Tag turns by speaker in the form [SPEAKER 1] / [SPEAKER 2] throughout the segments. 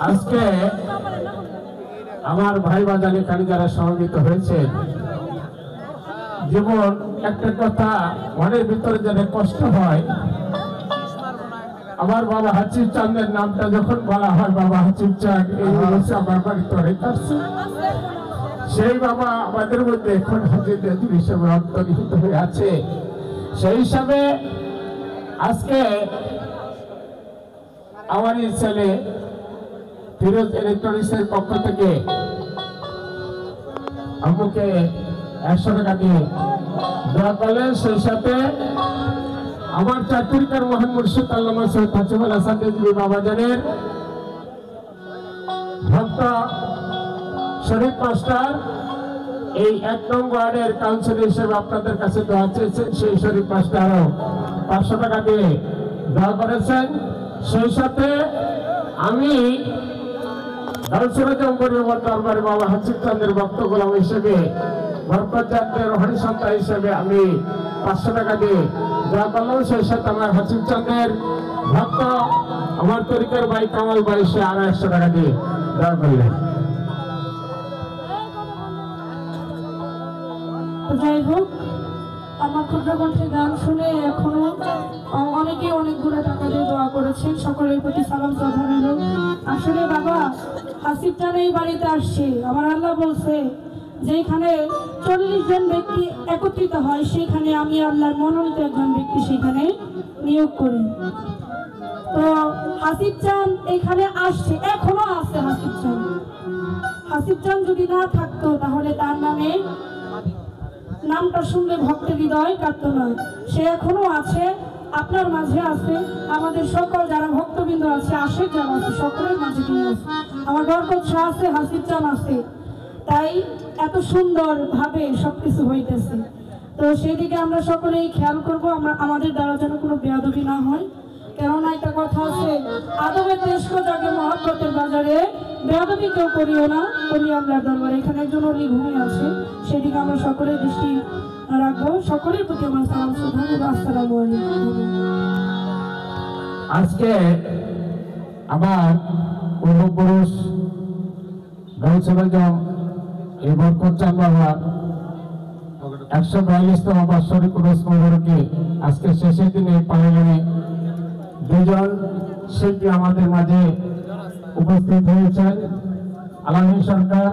[SPEAKER 1] আজকে আমার ভাই বাজার এখানে যারা সমবেত হয়েছে, যেমন একটা কথা মনের ভিতরে যাদের কষ্ট হয়, আমার বাবা হাসিব চাঁদের নামটা যখন বলা হয়, বাবা হাসিব চাঁদ এই বছর আমার বাড়িতে অনেক আসছে, সেই বাবা আমাদের মধ্যে এখন হাজির হিসেবে অন্তর্নিহিত হয়ে আছে। সেই হিসাবে আজকে আমার এই ছেলে ফিরোজ ইলেকট্রনিক্সের পক্ষ থেকে আমাকে 100 টাকা দিয়ে দোয়া করলেন। সেই সাথে আমার চাতুরিকার মহান মুর্শিদ আল্লামা সৈয়দ হাসিবুল হাসান রিজভী বাবাজানের ভক্ত শরীফ মাস্টার এই 1 নং ওয়ার্ডের কাউন্সিলর হিসেবে আপনাদের কাছে দোয়া চেয়েছেন। সেই শরীফ মাস্টারও 500 টাকা দিয়ে দোয়া করেছেন। সেই সাথে আমি দরবারে বাবা হাসিব চাঁদের ভক্ত গোলাম হিসেবে বরকত জাতের রোহানি সন্তান হিসেবে আমি 500 টাকা দিয়ে দোয়া করলাম। সেই সাথে আমার হাসিব চাঁদের ভক্ত আমার তরিকার ভাই কামাল ভাই সে আরো 100 টাকা দিয়ে দোয়া করলেন।
[SPEAKER 2] যাই হোক, আমার ক্ষুদ্র কণ্ঠে গান শুনে এখনো অনেকে অনেকগুলো টাকা দিয়ে দোয়া করেছেন। সকলের প্রতি সালাম শ্রদ্ধা রইল। আসলে বাবা হাসিব চাঁদ এই বাড়িতে আসছে, আমার আল্লাহ বলছে যেখানে 40 জন ব্যক্তি একত্রিত হয় সেখানে আমি আল্লাহর মনোনীত একজন ব্যক্তি সেখানে নিয়োগ করি। তো হাসিব চাঁদ এখানে আসছে, এখনো আছে হাসিব চাঁদ। হাসিব চাঁদ যদি না থাকতো তাহলে তার নামটা শুনলে ভক্তের হৃদয় কাঁদতো না। সে এখনো আছে, আপনার মাঝে আছে, আমাদের সকল যারা ভক্তবৃন্দ আছে, আশেক যারা আছে, সকলের মাঝে তিনি আছে। আমার বরকত শাহ আছে, হাসিব চাঁদ আছে, তাই এত সুন্দর ভাবে সবকিছু হইতেছে। তো সেদিকে আমরা সকলেই খেয়াল করবো, আমাদের দ্বারা যেন কোনো বেয়াদবি না হয়। কেননা একটা কথা আছে, আদবের দেশকে জাগে মহব্বতের বাজারে, বেয়াদবি কেউ করিও না করি আমরা দরবারে। এখানে একজন অলি ঘুমিয়ে আছে, সেদিকে আমরা সকলের দৃষ্টি রাখবো। সকলের প্রতি আমার সালাম শ্রদ্ধা। আসসালামু আলাইকুম।
[SPEAKER 1] আজকে আমার পূর্বপুরুষ গৌসুল আজম এই বরকত চাঁদ বাবার 142তম বাৎসরিক উরুস মুবারকে আজকে শেষের দিনে পালনে 2 জন শিল্পী আমাদের মাঝে উপস্থিত হয়েছেন। আলামী সরকার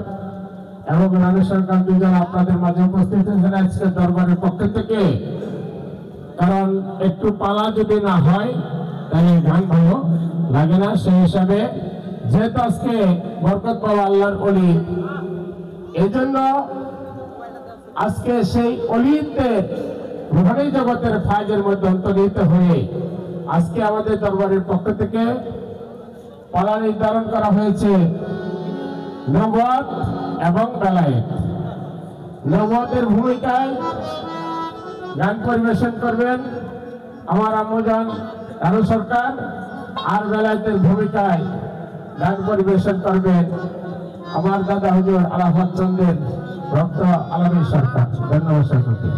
[SPEAKER 1] এবং রানী সরকার 2 জন আপনাদের মাঝে উপস্থিত হয়েছেন আজকে দরবারের পক্ষ থেকে। কারণ একটু পালা যদি না হয় তাহলে গান ভালো লাগে না। সেই হিসাবে যেহেতু আজকে বরকত বাবা আল্লাহর অলি, এই জন্য আজকে সেই অলিদের রুহানি জগতের ফায়দের মধ্যে অন্তর্নিহিত হয়ে আজকে আমাদের দরবারের পক্ষ থেকে পালা নির্ধারণ করা হয়েছে নবুয়ত এবং বেলায়েত। নবতের ভূমিকায় গান পরিবেশন করবেন আমার আম্মজান আরো সরকার, আর বেলায়েতের ভূমিকায় গান পরিবেশন করবেন আমার দাদা হুজুর আরাফাত চন্দ্রের ভক্ত আলমী সরকার। ধন্যবাদ সকলকে।